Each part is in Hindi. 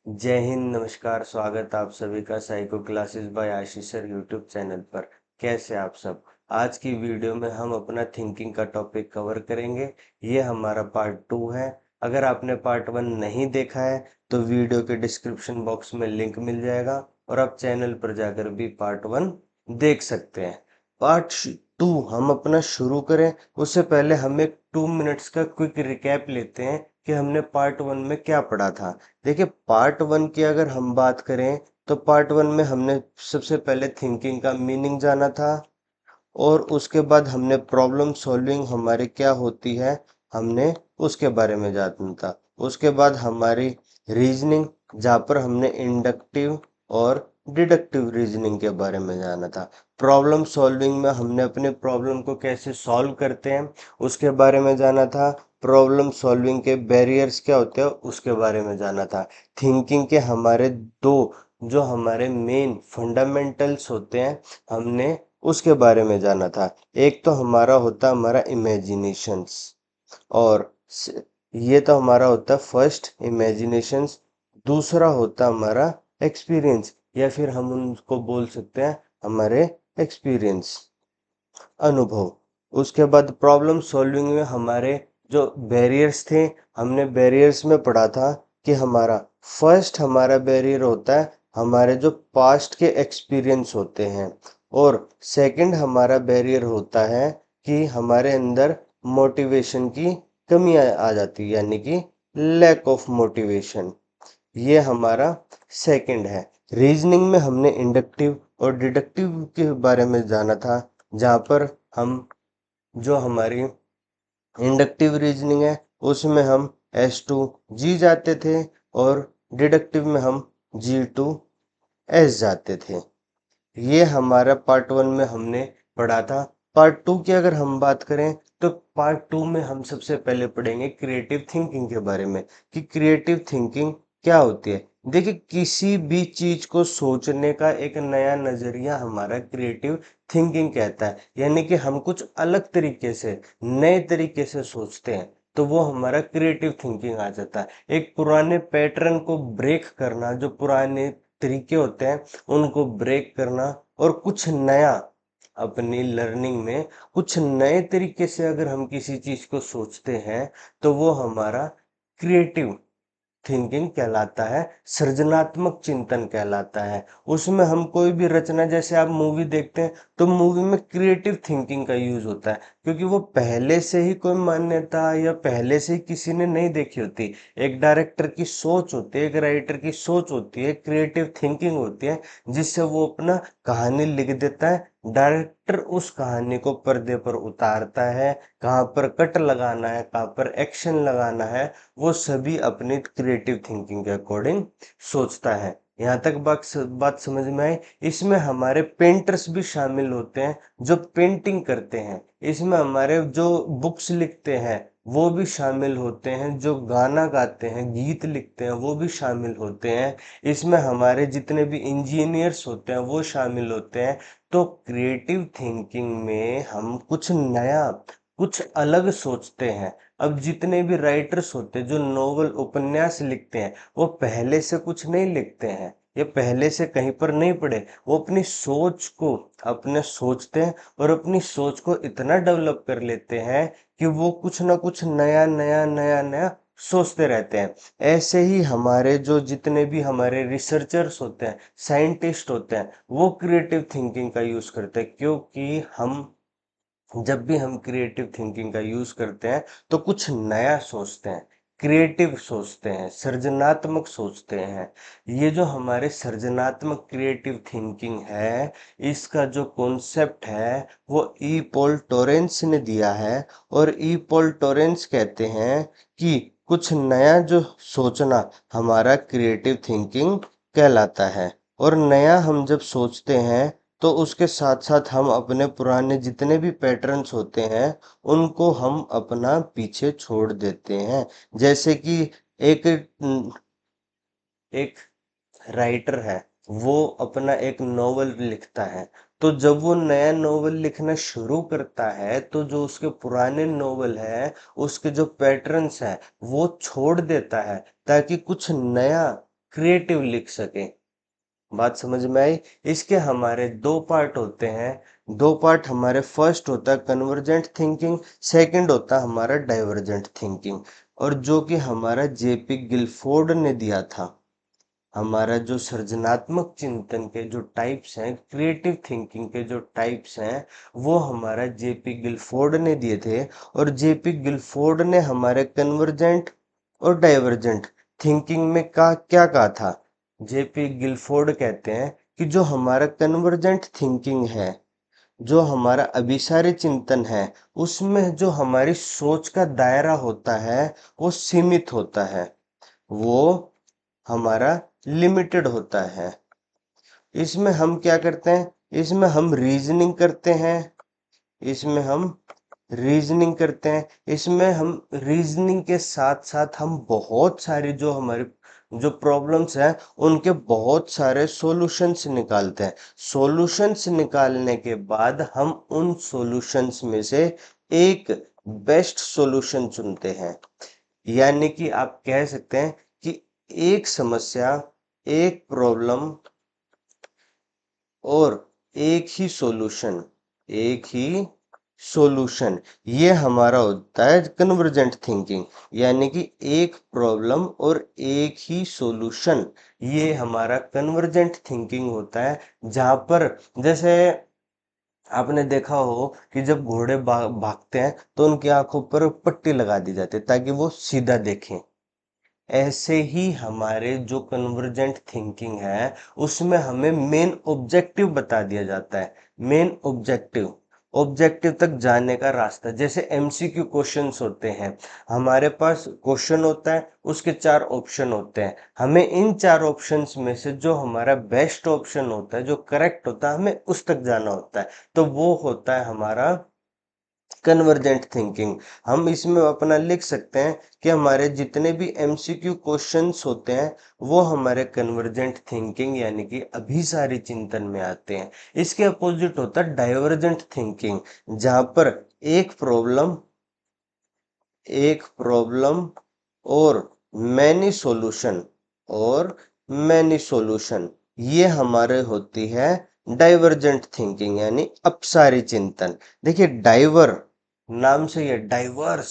जय हिंद, नमस्कार, स्वागत आप सभी का साइको क्लासेस बाय आशीष सर यूट्यूब चैनल पर। कैसे आप सब। आज की वीडियो में हम अपना थिंकिंग का टॉपिक कवर करेंगे। ये हमारा पार्ट 2 है। अगर आपने पार्ट 1 नहीं देखा है तो वीडियो के डिस्क्रिप्शन बॉक्स में लिंक मिल जाएगा और आप चैनल पर जाकर भी पार्ट 1 देख सकते हैं। पार्ट 2 हम अपना शुरू करें उससे पहले हम एक 2 मिनट्स का क्विक रिकैप लेते हैं कि हमने पार्ट 1 में क्या पढ़ा था। देखिए, पार्ट 1 की अगर हम बात करें तो पार्ट 1 में हमने सबसे पहले थिंकिंग का मीनिंग जाना था और उसके बाद हमने प्रॉब्लम सॉल्विंग हमारी क्या होती है, हमने उसके बारे में जानना था। उसके बाद हमारी रीजनिंग, जहाँ पर हमने इंडक्टिव और डिडक्टिव रीजनिंग के बारे में जाना था। प्रॉब्लम सॉल्विंग में हमने अपने प्रॉब्लम को कैसे सॉल्व करते हैं उसके बारे में जाना था। प्रॉब्लम सॉल्विंग के बैरियर्स क्या होते हैं उसके बारे में जाना था। थिंकिंग के हमारे दो जो हमारे मेन फंडामेंटल्स होते हैं, हमने उसके बारे में जाना था। एक तो हमारा होता हमारा इमेजिनेशंस और ये तो हमारा होता है फर्स्ट इमेजिनेशंस। दूसरा होता हमारा एक्सपीरियंस या फिर हम उनको बोल सकते हैं हमारे एक्सपीरियंस, अनुभव। उसके बाद प्रॉब्लम सॉल्विंग में हमारे जो बैरियर्स थे, हमने बैरियर्स में पढ़ा था कि हमारा बैरियर होता है हमारे जो पास्ट के एक्सपीरियंस होते हैं और सेकंड हमारा बैरियर होता है कि हमारे अंदर मोटिवेशन की कमी आ जाती है, यानी कि लैक ऑफ मोटिवेशन। ये हमारा सेकंड है। रीजनिंग में हमने इंडक्टिव और डिडक्टिव के बारे में जाना था, जहाँ पर हम जो हमारी इंडक्टिव रीजनिंग है उसमें हम S2 G जाते थे और डिडक्टिव में हम G2 S जाते थे। ये हमारा पार्ट 1 में हमने पढ़ा था। पार्ट 2 की अगर हम बात करें तो पार्ट 2 में हम सबसे पहले पढ़ेंगे क्रिएटिव थिंकिंग के बारे में कि क्रिएटिव थिंकिंग क्या होती है। देखिए, किसी भी चीज को सोचने का एक नया नजरिया हमारा क्रिएटिव थिंकिंग कहता है, यानी कि हम कुछ अलग तरीके से, नए तरीके से सोचते हैं तो वो हमारा क्रिएटिव थिंकिंग आ जाता है। एक पुराने पैटर्न को ब्रेक करना, जो पुराने तरीके होते हैं उनको ब्रेक करना और कुछ नया अपनी लर्निंग में, कुछ नए तरीके से अगर हम किसी चीज को सोचते हैं तो वो हमारा क्रिएटिव थिंकिंग कहलाता है, सृजनात्मक चिंतन कहलाता है। उसमें हम कोई भी रचना, जैसे आप मूवी देखते हैं तो मूवी में क्रिएटिव थिंकिंग का यूज होता है क्योंकि वो पहले से ही कोई मान्यता या पहले से ही किसी ने नहीं देखी होती। एक डायरेक्टर की सोच होती है, एक राइटर की सोच होती है, क्रिएटिव थिंकिंग होती है जिससे वो अपना कहानी लिख देता है। डायरेक्टर उस कहानी को पर्दे पर उतारता है, कहाँ पर कट लगाना है, कहाँ पर एक्शन लगाना है, वो सभी अपनी क्रिएटिव थिंकिंग के अकॉर्डिंग सोचता है। यहाँ तक बात समझ में आई। इसमें हमारे पेंटर्स भी शामिल होते हैं जो पेंटिंग करते हैं। इसमें हमारे जो बुक्स लिखते हैं वो भी शामिल होते हैं, जो गाना गाते हैं, गीत लिखते हैं वो भी शामिल होते हैं। इसमें हमारे जितने भी इंजीनियर्स होते हैं वो शामिल होते हैं। तो क्रिएटिव थिंकिंग में हम कुछ नया, कुछ अलग सोचते हैं। अब जितने भी राइटर्स होते हैं जो नोवेल उपन्यास लिखते हैं वो पहले से कुछ नहीं लिखते हैं, ये पहले से कहीं पर नहीं पढ़े, वो अपनी सोच को अपने सोचते हैं और अपनी सोच को इतना डेवलप कर लेते हैं कि वो कुछ ना कुछ नया नया नया नया सोचते रहते हैं। ऐसे ही हमारे जो जितने भी हमारे रिसर्चर्स होते हैं, साइंटिस्ट होते हैं, वो क्रिएटिव थिंकिंग का यूज करते हैं क्योंकि हम जब भी हम क्रिएटिव थिंकिंग का यूज करते हैं तो कुछ नया सोचते हैं, क्रिएटिव सोचते हैं, सृजनात्मक सोचते हैं। ये जो हमारे सृजनात्मक क्रिएटिव थिंकिंग है, इसका जो कॉन्सेप्ट है वो ई पॉल टोरेंस ने दिया है। और ई पॉल टोरेंस कहते हैं कि कुछ नया जो सोचना हमारा क्रिएटिव थिंकिंग कहलाता है। और नया हम जब सोचते हैं तो उसके साथ साथ हम अपने पुराने जितने भी पैटर्न्स होते हैं उनको हम अपना पीछे छोड़ देते हैं। जैसे कि एक एक राइटर है, वो अपना एक नॉवल लिखता है, तो जब वो नया नॉवल लिखना शुरू करता है तो जो उसके पुराने नॉवल है, उसके जो पैटर्न्स है वो छोड़ देता है ताकि कुछ नया क्रिएटिव लिख सकें। बात समझ में आई। इसके हमारे दो पार्ट होते हैं। दो पार्ट हमारे, फर्स्ट होता है कन्वर्जेंट थिंकिंग, सेकंड होता है हमारा डाइवर्जेंट थिंकिंग। और जो कि हमारा जेपी गिलफोर्ड ने दिया था। हमारा जो सृजनात्मक चिंतन के जो टाइप्स हैं, क्रिएटिव थिंकिंग के जो टाइप्स हैं, वो हमारा जेपी गिलफोर्ड ने दिए थे। और जेपी गिलफोर्ड ने हमारे कन्वर्जेंट और डाइवर्जेंट थिंकिंग में क्या कहा था। जेपी गिलफोर्ड कहते हैं कि जो हमारा कन्वर्जेंट थिंकिंग है, जो हमारा अभिसारी चिंतन है, उसमें जो हमारी सोच का दायरा होता है वो सीमित होता है, वो हमारा लिमिटेड होता है। इसमें हम क्या करते हैं, इसमें हम रीजनिंग करते हैं, इसमें हम रीजनिंग करते हैं, इसमें हम रीजनिंग के साथ साथ हम बहुत सारी जो हमारी जो प्रॉब्लम्स हैं उनके बहुत सारे सॉल्यूशंस निकालते हैं। सॉल्यूशंस निकालने के बाद हम उन सॉल्यूशंस में से एक बेस्ट सॉल्यूशन चुनते हैं। यानी कि आप कह सकते हैं कि एक समस्या, एक प्रॉब्लम और एक ही सॉल्यूशन, एक ही सॉल्यूशन, ये हमारा होता है कन्वर्जेंट थिंकिंग। यानी कि एक प्रॉब्लम और एक ही सॉल्यूशन, ये हमारा कन्वर्जेंट थिंकिंग होता है। जहां पर जैसे आपने देखा हो कि जब घोड़े भागते हैं तो उनकी आंखों पर पट्टी लगा दी जाती है ताकि वो सीधा देखें। ऐसे ही हमारे जो कन्वर्जेंट थिंकिंग है उसमें हमें मेन ऑब्जेक्टिव बता दिया जाता है। मेन ऑब्जेक्टिव, ऑब्जेक्टिव तक जाने का रास्ता। जैसे एमसीक्यू क्वेश्चंस होते हैं, हमारे पास क्वेश्चन होता है, उसके चार ऑप्शन होते हैं, हमें इन चार ऑप्शंस में से जो हमारा बेस्ट ऑप्शन होता है, जो करेक्ट होता है, हमें उस तक जाना होता है। तो वो होता है हमारा कन्वर्जेंट थिंकिंग। हम इसमें अपना लिख सकते हैं कि हमारे जितने भी एमसीक्यू क्वेश्चंस होते हैं वो हमारे कन्वर्जेंट थिंकिंग यानी कि अभिसारी चिंतन में आते हैं। इसके अपोजिट होता है डाइवर्जेंट थिंकिंग, जहां पर एक प्रॉब्लम, एक प्रॉब्लम और मैनी सॉल्यूशन, और मैनी सॉल्यूशन, ये हमारे होती है डाइवर्जेंट थिंकिंग यानी अपसारी चिंतन। देखिए डाइवर नाम से ये डाइवर्स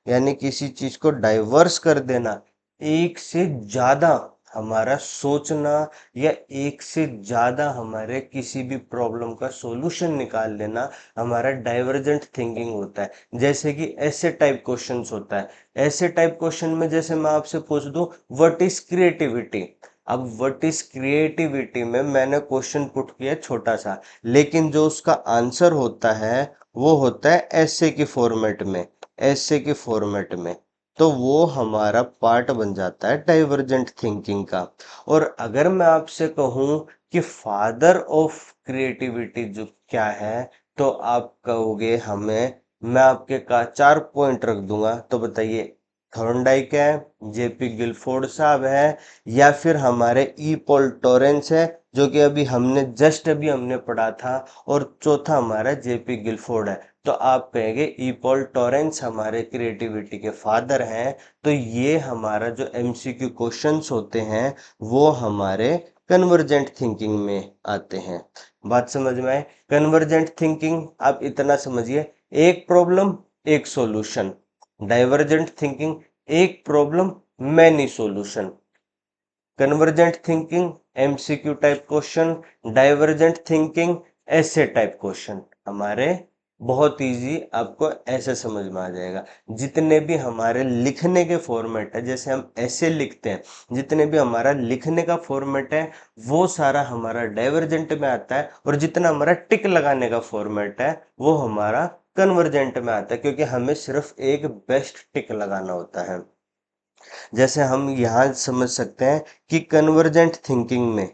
यानी किसी चीज को डाइवर्स कर देना, एक से ज्यादा हमारा सोचना, या एक से ज्यादा हमारे किसी भी प्रॉब्लम का सॉल्यूशन निकाल लेना, हमारा डाइवर्जेंट थिंकिंग होता है। जैसे कि ऐसे टाइप क्वेश्चंस होता है। ऐसे टाइप क्वेश्चन में जैसे मैं आपसे पूछ दूं व्हाट इज क्रिएटिविटी। अब व्हाट इज क्रिएटिविटी में मैंने क्वेश्चन पुट किया छोटा सा, लेकिन जो उसका आंसर होता है वो होता है ऐसे के फॉर्मेट में, ऐसे के फॉर्मेट में। तो वो हमारा पार्ट बन जाता है डाइवर्जेंट थिंकिंग का। और अगर मैं आपसे कहूं कि फादर ऑफ क्रिएटिविटी जो क्या है, तो आप कहोगे हमें, मैं आपके का चार पॉइंट रख दूंगा, तो बताइए थॉर्नडाइक है, जेपी गिलफोर्ड साहब है, या फिर हमारे ई पॉल टॉरेंस है जो कि अभी हमने पढ़ा था, और चौथा हमारा जेपी गिलफोर्ड है। तो आप कहेंगे ई पॉल टॉरेंस हमारे क्रिएटिविटी के फादर हैं। तो ये हमारा जो एमसीक्यू क्वेश्चंस होते हैं वो हमारे कन्वर्जेंट थिंकिंग में आते हैं। बात समझ में आए। कन्वर्जेंट थिंकिंग आप इतना समझिए, एक प्रॉब्लम एक सॉल्यूशन। डाइवर्जेंट थिंकिंग एक problem many solution. Convergent thinking MCQ type question, divergent thinking ऐसे टाइप क्वेश्चन। हमारे बहुत इजी, आपको ऐसे समझ में आ जाएगा। जितने भी हमारे लिखने के फॉर्मेट है, जैसे हम ऐसे लिखते हैं, जितने भी हमारा लिखने का फॉर्मेट है वो सारा हमारा डाइवर्जेंट में आता है, और जितना हमारा टिक लगाने का फॉर्मेट है वो हमारा कन्वर्जेंट में आता है, क्योंकि हमें सिर्फ एक बेस्ट टिक लगाना होता है। जैसे हम यहाँ समझ सकते हैं कि कन्वर्जेंट थिंकिंग में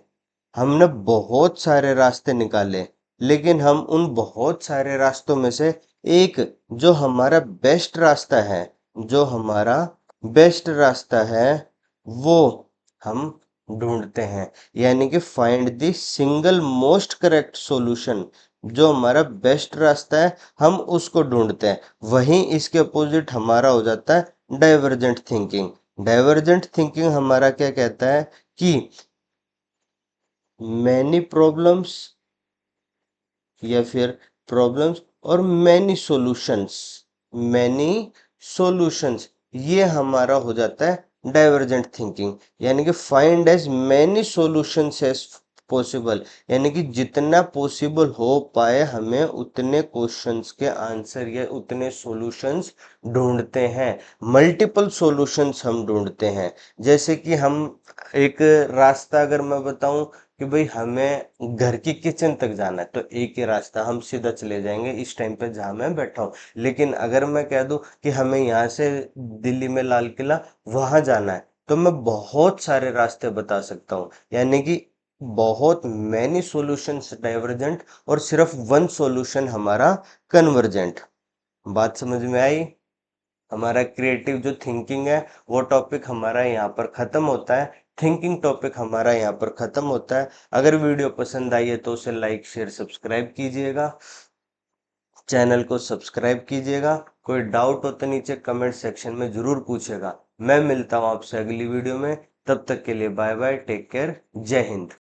हमने बहुत सारे रास्ते निकाले, लेकिन हम उन बहुत सारे रास्तों में से एक जो हमारा बेस्ट रास्ता है, जो हमारा बेस्ट रास्ता है, वो हम ढूंढते हैं। यानी कि find the single most correct solution, जो हमारा बेस्ट रास्ता है हम उसको ढूंढते हैं। वहीं इसके अपोजिट हमारा हो जाता है डाइवर्जेंट थिंकिंग। डाइवर्जेंट थिंकिंग हमारा क्या कहता है कि मैनी प्रॉब्लम्स या फिर प्रॉब्लम्स और मैनी सॉल्यूशंस, ये हमारा हो जाता है डाइवर्जेंट थिंकिंग। यानी कि find as many solutions as possible, यानी कि जितना पॉसिबल हो पाए हमें उतने क्वेश्चंस के आंसर या उतने सॉल्यूशंस ढूंढते हैं, मल्टीपल सॉल्यूशंस हम ढूंढते हैं। जैसे कि हम एक रास्ता अगर मैं बताऊं कि भाई हमें घर की किचन तक जाना है, तो एक ही रास्ता, हम सीधा चले जाएंगे इस टाइम पे जहां मैं बैठा हूँ। लेकिन अगर मैं कह दूं कि हमें यहाँ से दिल्ली में लाल किला वहां जाना है, तो मैं बहुत सारे रास्ते बता सकता हूँ। यानी कि बहुत मैनी सॉल्यूशंस डाइवर्जेंट और सिर्फ वन सॉल्यूशन हमारा कन्वर्जेंट। बात समझ में आई? हमारा क्रिएटिव जो थिंकिंग है वो टॉपिक हमारा यहाँ पर खत्म होता है, थिंकिंग टॉपिक हमारा यहाँ पर खत्म होता है। अगर वीडियो पसंद आई है तो उसे लाइक शेयर सब्सक्राइब कीजिएगा, चैनल को सब्सक्राइब कीजिएगा। कोई डाउट हो तो नीचे कमेंट सेक्शन में जरूर पूछेगा। मैं मिलता हूँ आपसे अगली वीडियो में, तब तक के लिए बाय बाय, टेक केयर, जय हिंद।